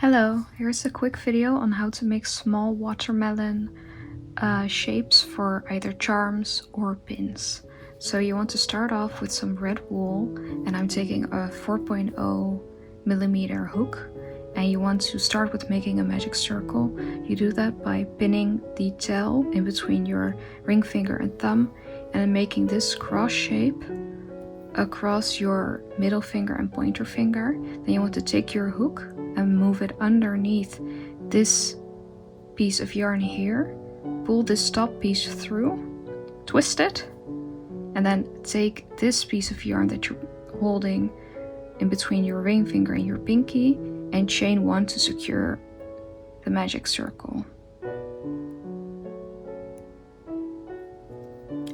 Hello, here's a quick video on how to make small watermelon shapes for either charms or pins. So you want to start off with some red wool, and I'm taking a 4.0 millimeter hook, and you want to start with making a magic circle. You do that by pinning the tail in between your ring finger and thumb and then making this cross shape across your middle finger and pointer finger. Then you want to take your hook and move it underneath this piece of yarn here, pull this top piece through, twist it, and then take this piece of yarn that you're holding in between your ring finger and your pinky and chain one to secure the magic circle.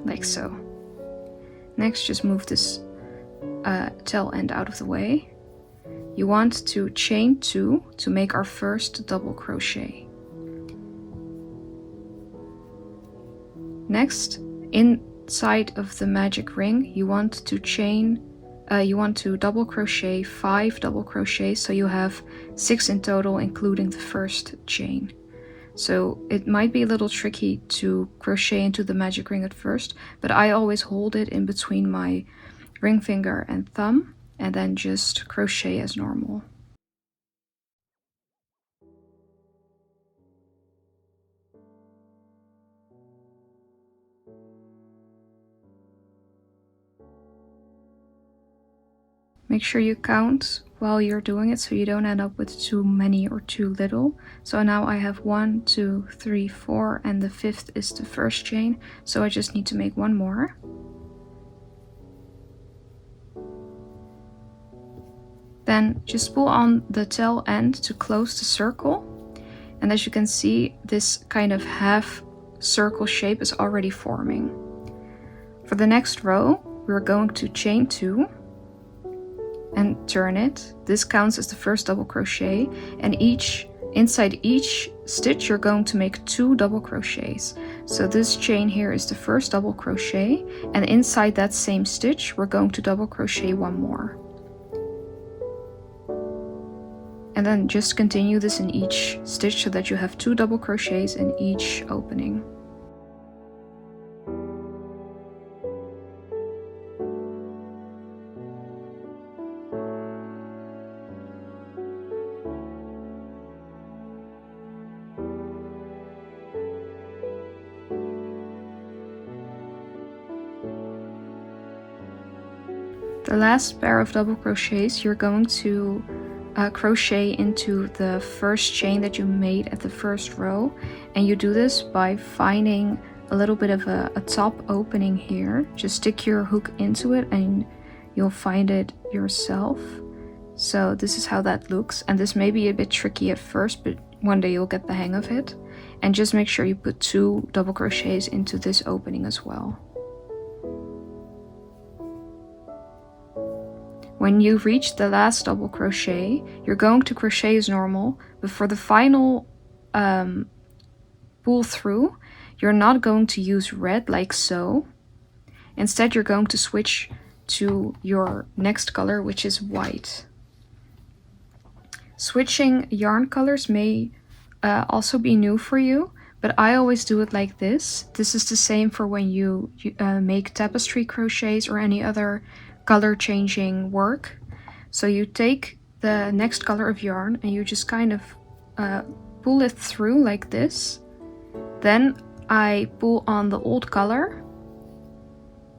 Like so. Next, just move this tail end out of the way. You want to chain 2 to make our first double crochet. Next, inside of the magic ring, you want to double crochet 5 double crochets, so you have 6 in total, including the first chain. So it might be a little tricky to crochet into the magic ring at first, but I always hold it in between my ring finger and thumb and then just crochet as normal. Make sure you count while you're doing it so you don't end up with too many or too little. So now I have 1, 2, 3, 4, and the 5th is the first chain, so I just need to make one more. Then just pull on the tail end to close the circle, and as you can see, this kind of half circle shape is already forming. For the next row, we're going to chain 2 and turn it. This counts as the first double crochet, and inside each stitch you're going to make 2 double crochets. So this chain here is the first double crochet, and inside that same stitch we're going to double crochet one more. And then just continue this in each stitch so that you have 2 double crochets in each opening. The last pair of double crochets you're going to crochet into the first chain that you made at the first row, and you do this by finding a little bit of a top opening here. Just stick your hook into it and you'll find it yourself. So this is how that looks, and this may be a bit tricky at first, but one day you'll get the hang of it. And just make sure you put 2 double crochets into this opening as well. When you reach the last double crochet, you're going to crochet as normal, but for the final pull through, you're not going to use red like so. Instead, you're going to switch to your next color, which is white. Switching yarn colors may also be new for you, but I always do it like this. This is the same for when you make tapestry crochets or any other color changing work. So you take the next color of yarn and you just kind of pull it through like this. Then I pull on the old color,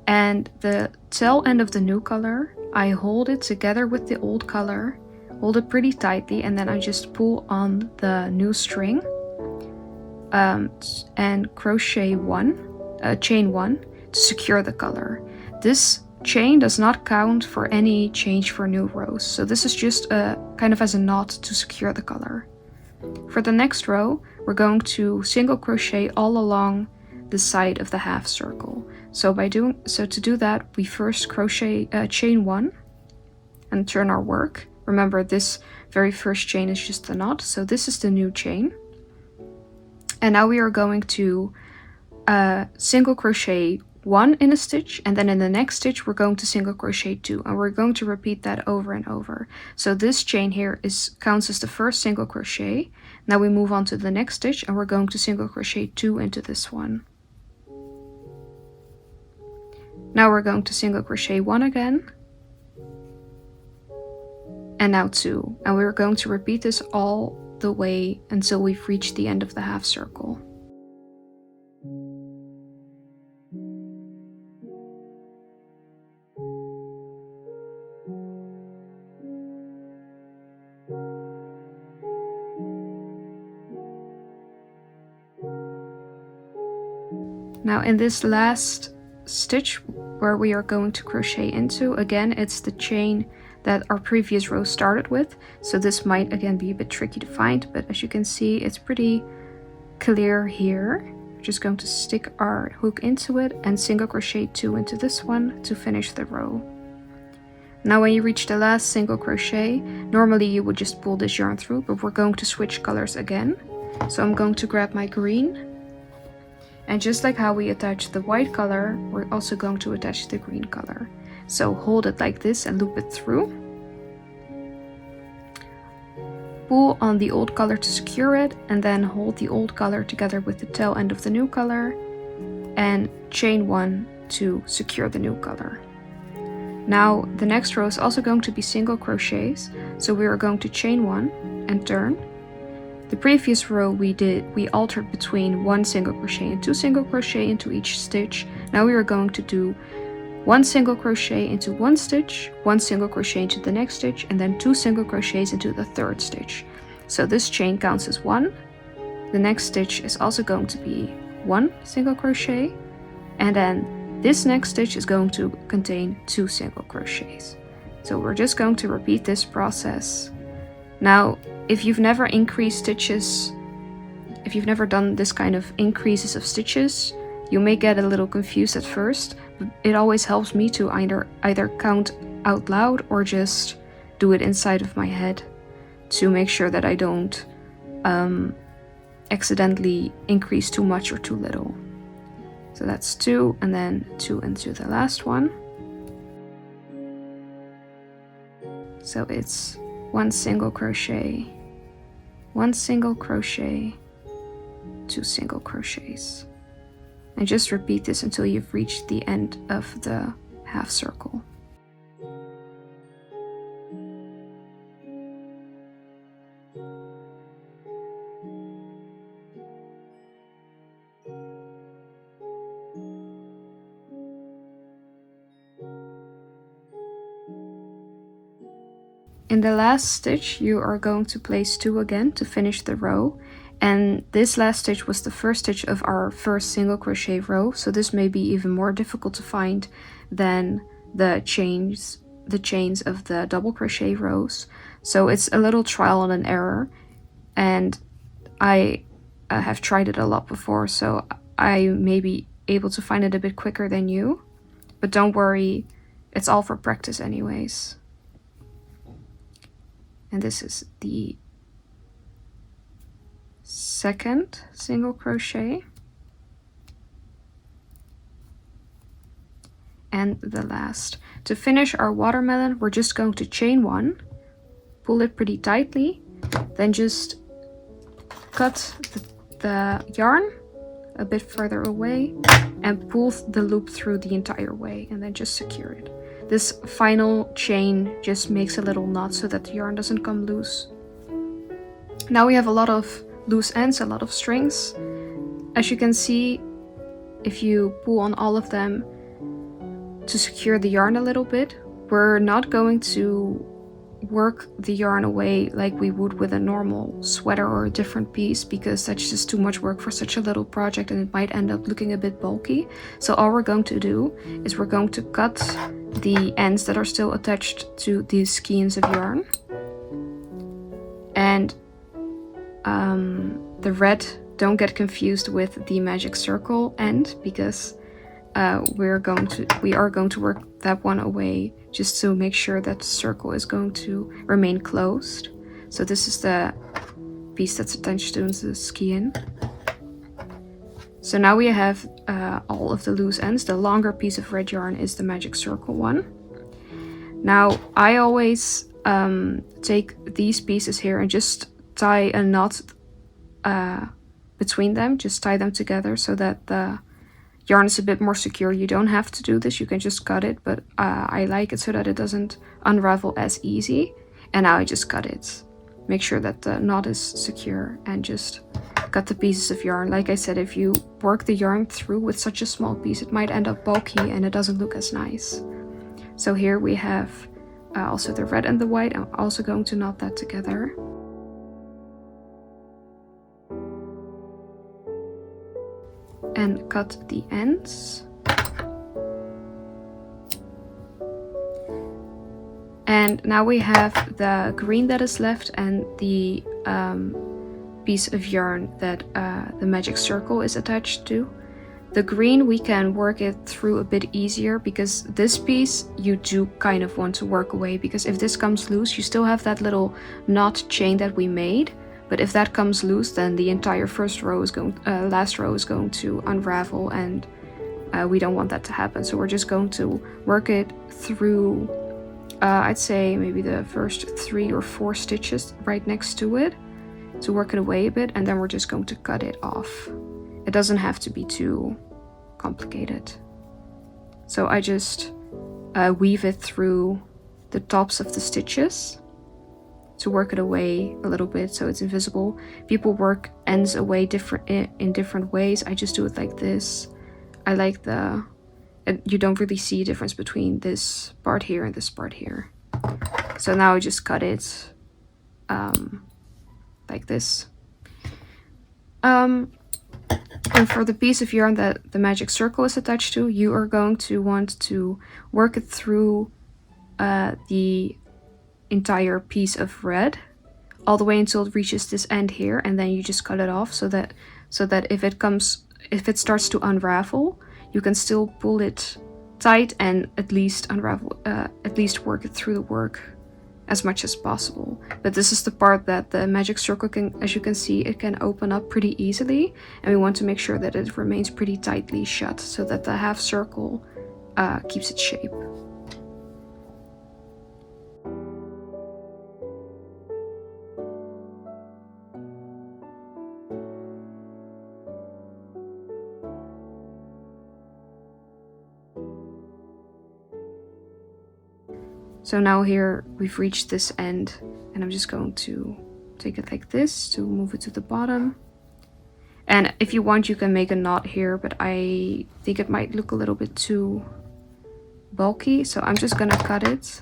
and the tail end of the new color, I hold it together with the old color, hold it pretty tightly, and then I just pull on the new string and crochet chain 1 to secure the color. This chain does not count for any change for new rows, so this is just kind of as a knot to secure the color. For the next row, we're going to single crochet all along the side of the half circle. So to do that, we first crochet chain 1 and turn our work. Remember, this very first chain is just the knot, so this is the new chain. And now we are going to single crochet 1 in a stitch, and then in the next stitch we're going to single crochet 2, and we're going to repeat that over and over. So this chain here counts as the first single crochet. Now we move on to the next stitch and we're going to single crochet 2 into this one. Now we're going to single crochet 1 again, and now 2, and we're going to repeat this all the way until we've reached the end of the half circle. Now in this last stitch where we are going to crochet into, again it's the chain that our previous row started with, so this might again be a bit tricky to find, but as you can see it's pretty clear here. We're just going to stick our hook into it and single crochet 2 into this one to finish the row. Now when you reach the last single crochet, normally you would just pull this yarn through, but we're going to switch colors again. So I'm going to grab my green, and just like how we attached the white color, we're also going to attach the green color. So hold it like this and loop it through. Pull on the old color to secure it, and then hold the old color together with the tail end of the new color and chain 1 to secure the new color. Now the next row is also going to be single crochets, so we are going to chain 1 and turn. The previous row we altered between 1 single crochet and 2 single crochet into each stitch. Now we are going to do 1 single crochet into 1 stitch, 1 single crochet into the next stitch, and then 2 single crochets into the third stitch. So this chain counts as 1. The next stitch is also going to be 1 single crochet, and then this next stitch is going to contain 2 single crochets. So we're just going to repeat this process. Now, if you've never increased stitches, if you've never done this kind of increases of stitches, you may get a little confused at first, but it always helps me to either count out loud or just do it inside of my head to make sure that I don't accidentally increase too much or too little. So that's 2, and then 2 into the last one. So it's 1 single crochet, 1 single crochet, 2 single crochets. And just repeat this until you've reached the end of the half circle. In the last stitch, you are going to place 2 again to finish the row. And this last stitch was the first stitch of our first single crochet row, so this may be even more difficult to find than the chains of the double crochet rows. So it's a little trial and error, and I have tried it a lot before, so I may be able to find it a bit quicker than you, but don't worry, it's all for practice anyways. And this is the second single crochet and the last. To finish our watermelon, we're just going to chain 1, pull it pretty tightly, then just cut the yarn a bit further away and pull the loop through the entire way, and then just secure it. This final chain just makes a little knot so that the yarn doesn't come loose. Now we have a lot of loose ends, a lot of strings. As you can see, if you pull on all of them to secure the yarn a little bit, we're not going to work the yarn away like we would with a normal sweater or a different piece, because that's just too much work for such a little project and it might end up looking a bit bulky. So all we're going to do is we're going to cut the ends that are still attached to these skeins of yarn, and the red, don't get confused with the magic circle end, because we are going to work that one away just to make sure that the circle is going to remain closed. So this is the piece that's attached to the skein. So now we have all of the loose ends. The longer piece of red yarn is the magic circle one. Now I always take these pieces here and just tie a knot between them. Just tie them together so that the yarn is a bit more secure. You don't have to do this, you can just cut it, but I like it so that it doesn't unravel as easy. And now I just cut it. Make sure that the knot is secure and just cut the pieces of yarn. Like I said, if you work the yarn through with such a small piece, it might end up bulky and it doesn't look as nice. So here we have also the red and the white. I'm also going to knot that together. And cut the ends. And now we have the green that is left and the piece of yarn that the magic circle is attached to. The green, we can work it through a bit easier because this piece you do kind of want to work away, because if this comes loose, you still have that little knot chain that we made. But if that comes loose, then the entire last row is going to unravel, and we don't want that to happen. So we're just going to work it through, I'd say maybe the first 3 or 4 stitches right next to it to work it away a bit, and then we're just going to cut it off. It doesn't have to be too complicated. So I just weave it through the tops of the stitches to work it away a little bit so it's invisible. People work ends away in different ways. I just do it like this. I like you don't really see a difference between this part here and this part here. So now I just cut it like this. And for the piece of yarn that the magic circle is attached to, you are going to want to work it through the entire piece of red all the way until it reaches this end here, and then you just cut it off so that if it starts to unravel, you can still pull it tight and at least work it through the work as much as possible. But this is the part that the magic circle can, as you can see, it can open up pretty easily, and we want to make sure that it remains pretty tightly shut so that the half circle keeps its shape. So now here we've reached this end, and I'm just going to take it like this to move it to the bottom. And if you want, you can make a knot here, but I think it might look a little bit too bulky, so I'm just gonna cut it.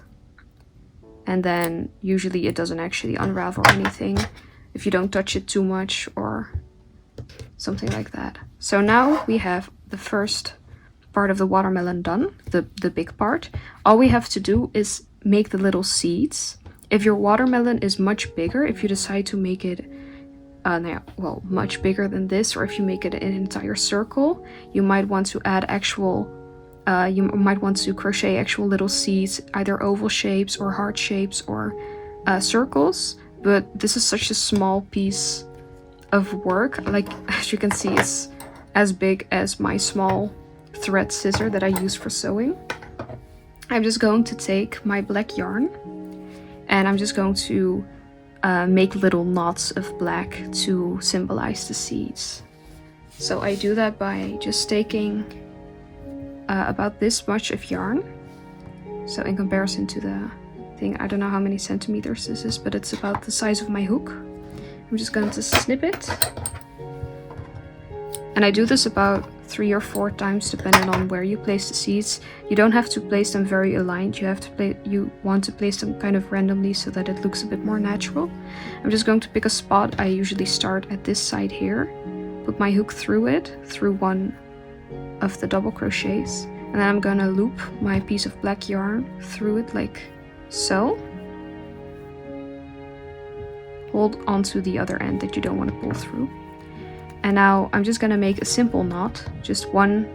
And then usually it doesn't actually unravel or anything if you don't touch it too much or something like that. So now we have the first part of the watermelon done, the big part. All we have to do is make the little seeds. If your watermelon is much bigger, if you decide to make it much bigger than this, or if you make it an entire circle, you might want to add you might want to crochet actual little seeds, either oval shapes or heart shapes or circles. But this is such a small piece of work, like as you can see, it's as big as my small thread scissor that I use for sewing. I'm just going to take my black yarn and I'm just going to make little knots of black to symbolize the seeds. So I do that by just taking about this much of yarn. So in comparison to the thing, I don't know how many centimeters this is, but it's about the size of my hook. I'm just going to snip it. And I do this about 3 or 4 times depending on where you place the seeds. You don't have to place them very aligned. You want to place them kind of randomly so that it looks a bit more natural. I'm just going to pick a spot. I usually start at this side here, put my hook through it, through one of the double crochets, and then I'm gonna loop my piece of black yarn through it like so. Hold onto the other end that you don't want to pull through. And now I'm just gonna make a simple knot, just one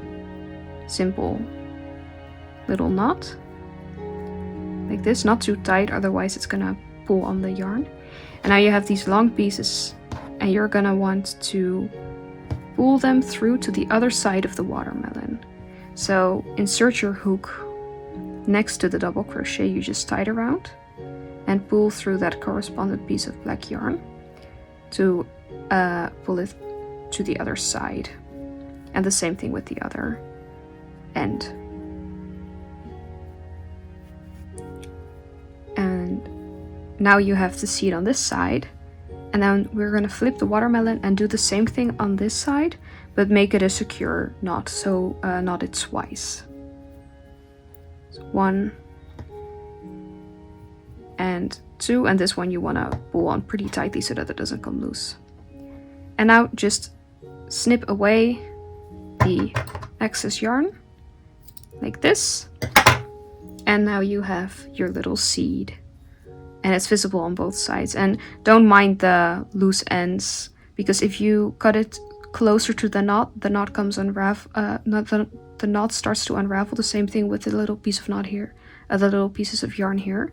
simple little knot, like this, not too tight, otherwise it's gonna pull on the yarn. And now you have these long pieces, and you're gonna want to pull them through to the other side of the watermelon. So insert your hook next to the double crochet you just tied around and pull through that corresponding piece of black yarn to pull it to the other side. And the same thing with the other end. And now you have the seed on this side. And then we're going to flip the watermelon and do the same thing on this side, but make it a secure knot, so knot it twice. So 1 and 2, and this one you want to pull on pretty tightly so that it doesn't come loose. And now just snip away the excess yarn like this, and now you have your little seed. And it's visible on both sides. And don't mind the loose ends, because if you cut it closer to the knot comes the knot starts to unravel. The same thing with the little piece of knot here, the little pieces of yarn here.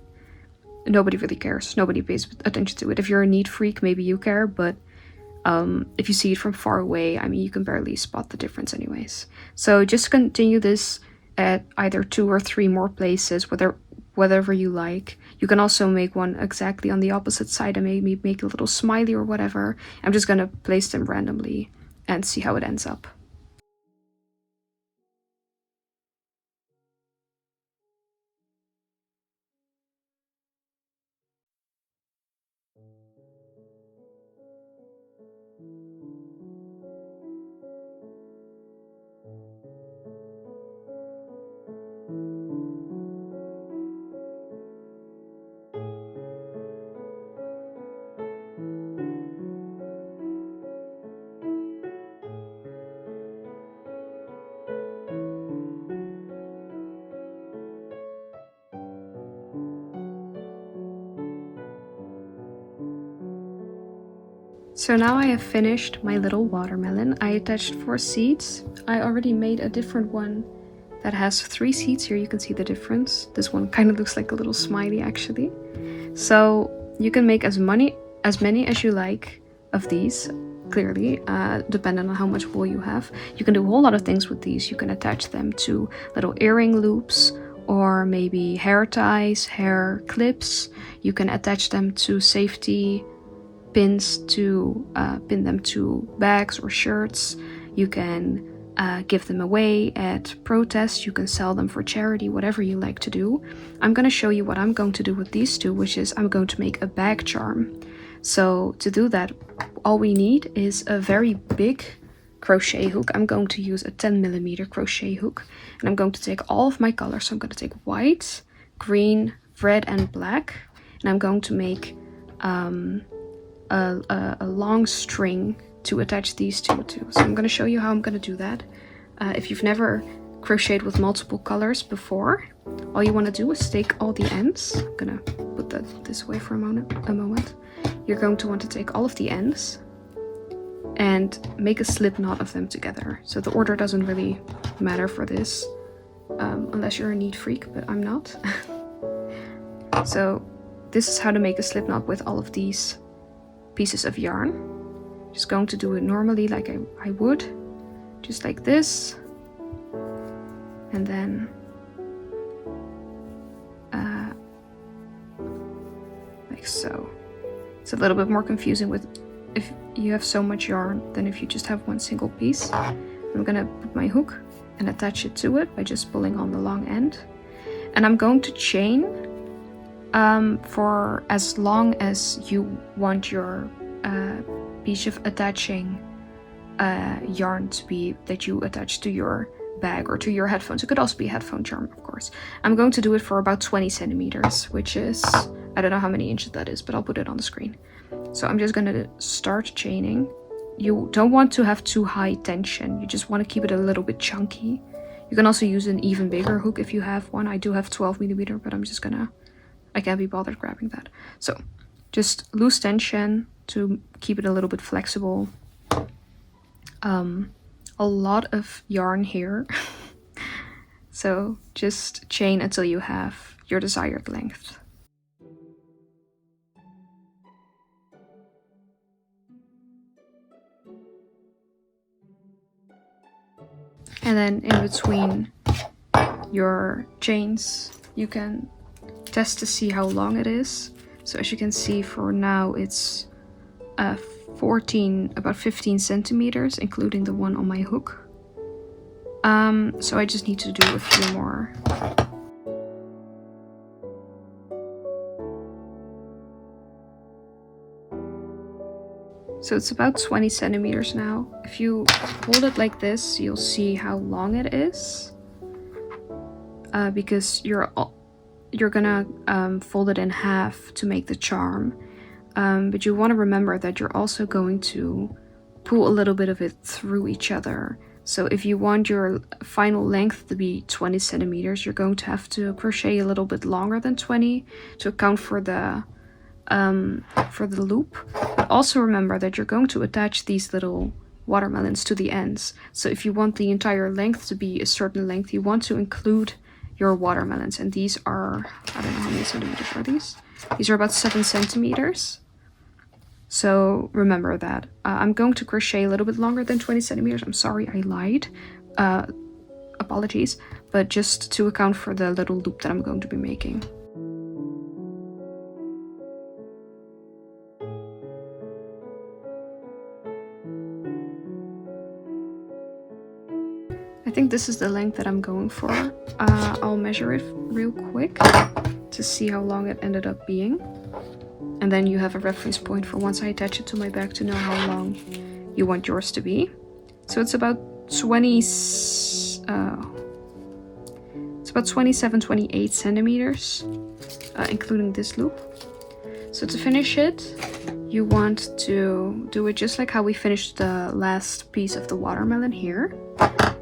Nobody really cares. Nobody pays attention to it. If you're a neat freak, maybe you care, but if you see it from far away, I mean, you can barely spot the difference anyways. So just continue this at either 2 or 3 more places, whatever you like. You can also make one exactly on the opposite side and maybe make a little smiley or whatever. I'm just gonna place them randomly and see how it ends up. So now I have finished my little watermelon. I attached 4 seeds. I already made a different one that has 3 seeds. Here you can see the difference. This one kind of looks like a little smiley actually. So you can make as many as you like of these, clearly, depending on how much wool you have. You can do a whole lot of things with these. You can attach them to little earring loops, or maybe hair ties, hair clips. You can attach them to safety pins to pin them to bags or shirts. You can give them away at protests. You can sell them for charity, whatever you like to do. I'm going to show you what I'm going to do with these two, which is I'm going to make a bag charm. So to do that, all we need is a very big crochet hook. I'm going to use a 10mm crochet hook, and I'm going to take all of my colors. So I'm going to take white, green, red, and black, and I'm going to make a long string to attach these two to. So I'm going to show you how I'm going to do that. If you've never crocheted with multiple colors before, all you want to do is take all the ends. I'm going to put that this way for a moment. You're going to want to take all of the ends and make a slip knot of them together. So the order doesn't really matter for this, unless you're a neat freak, but I'm not. So this is how to make a slip knot with all of these pieces of yarn. Just going to do it normally like I would, just like this, and then like so. It's a little bit more confusing with if you have so much yarn than if you just have one single piece. I'm gonna put my hook and attach it to it by just pulling on the long end, and I'm going to chain for as long as you want your piece of attaching yarn to be that you attach to your bag or to your headphones. It could also be a headphone charm, of course. I'm going to do it for about 20 centimeters, which is, I don't know how many inches that is, but I'll put it on the screen. So I'm just gonna start chaining. You don't want to have too high tension. You just want to keep it a little bit chunky. You can also use an even bigger hook if you have one. I do have 12mm, but I can't be bothered grabbing that. So just loose tension to keep it a little bit flexible. A lot of yarn here. So just chain until you have your desired length. And then in between your chains, you can test to see how long it is. So as you can see, for now it's about 15 centimeters, including the one on my hook. So I just need to do a few more. So it's about 20 centimeters now. If you hold it like this, you'll see how long it is. Because you're gonna fold it in half to make the charm. But you want to remember that you're also going to pull a little bit of it through each other. So if you want your final length to be 20 centimeters, you're going to have to crochet a little bit longer than 20 to account for the loop. But also remember that you're going to attach these little watermelons to the ends. So if you want the entire length to be a certain length, you want to include your watermelons. And these are, I don't know how many centimeters are these? These are about 7 centimeters. So remember that. I'm going to crochet a little bit longer than 20 centimeters. I'm sorry, I lied. Apologies. But just to account for the little loop that I'm going to be making. I think this is the length that I'm going for. I'll measure it real quick to see how long it ended up being. And then you have a reference point for once I attach it to my bag to know how long you want yours to be. So it's about 27, 28 centimeters, including this loop. So to finish it, you want to do it just like how we finished the last piece of the watermelon here.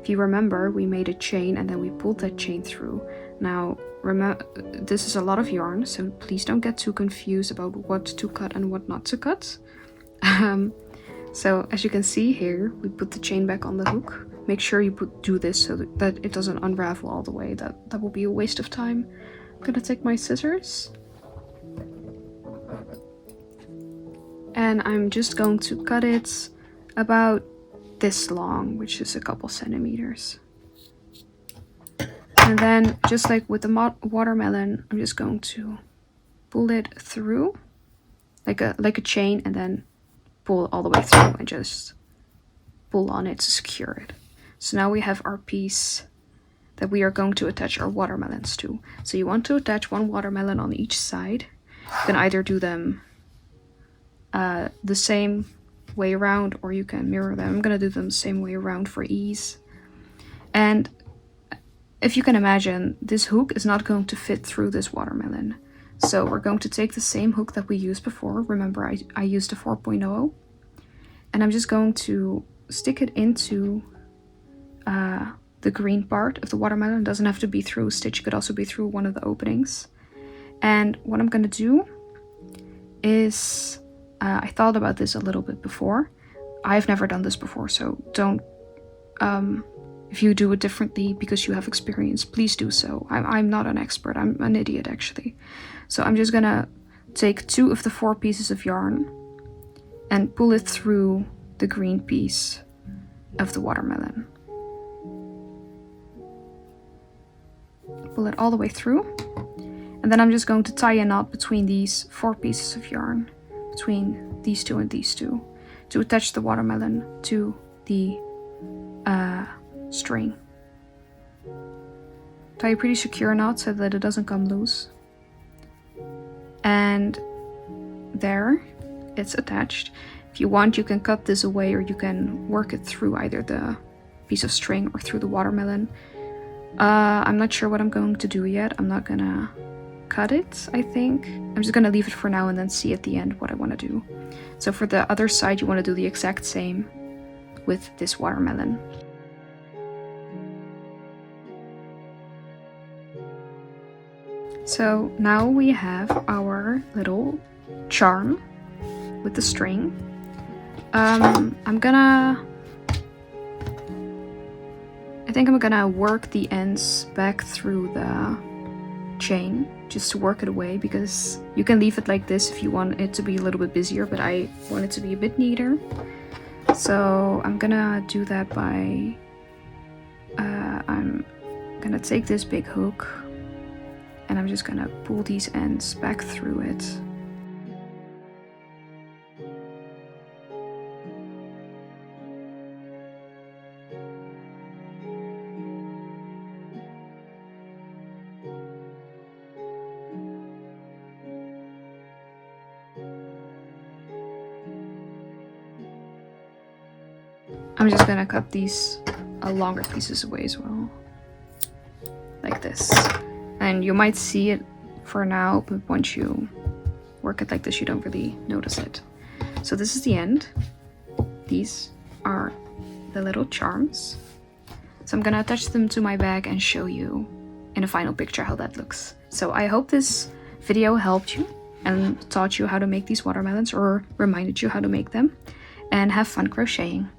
If you remember, we made a chain and then we pulled that chain through. Now, remember, this is a lot of yarn, so please don't get too confused about what to cut and what not to cut. So as you can see here, we put the chain back on the hook. Make sure you do this so that it doesn't unravel all the way. That will be a waste of time. I'm gonna take my scissors. And I'm just going to cut it about this long, which is a couple centimeters. And then, just like with the watermelon, I'm just going to pull it through like a chain, and then pull all the way through and just pull on it to secure it. So now we have our piece that we are going to attach our watermelons to. So you want to attach one watermelon on each side. You can either do them the same way around, or you can mirror them. I'm gonna do them the same way around for ease. And if you can imagine, this hook is not going to fit through this watermelon. So we're going to take the same hook that we used before. Remember, I used a 4.0. And I'm just going to stick it into the green part of the watermelon. It doesn't have to be through a stitch. It could also be through one of the openings. And what I'm going to do is, I thought about this a little bit before. I've never done this before, so don't, if you do it differently because you have experience, please do so. I'm not an expert, I'm an idiot actually. So I'm just gonna take 2 of the 4 pieces of yarn and pull it through the green piece of the watermelon. Pull it all the way through. And then I'm just going to tie a knot between these 4 pieces of yarn, between these 2 and these 2, to attach the watermelon to the string. Tie a pretty secure knot so that it doesn't come loose. And there, it's attached. If you want, you can cut this away, or you can work it through either the piece of string or through the watermelon. I'm not sure what I'm going to do yet. I'm not gonna cut it, I think. I'm just gonna leave it for now and then see at the end what I want to do. So for the other side, you want to do the exact same with this watermelon. So now we have our little charm with the string. I think I'm gonna work the ends back through the chain just to work it away, because you can leave it like this if you want it to be a little bit busier, but I want it to be a bit neater. So I'm gonna do that by I'm gonna take this big hook and I'm just gonna pull these ends back through it. I'm just gonna cut these longer pieces away as well, like this. And you might see it for now, but once you work it like this, you don't really notice it. So this is the end. These are the little charms. So I'm gonna attach them to my bag and show you in a final picture how that looks. So I hope this video helped you and taught you how to make these watermelons or reminded you how to make them, and have fun crocheting.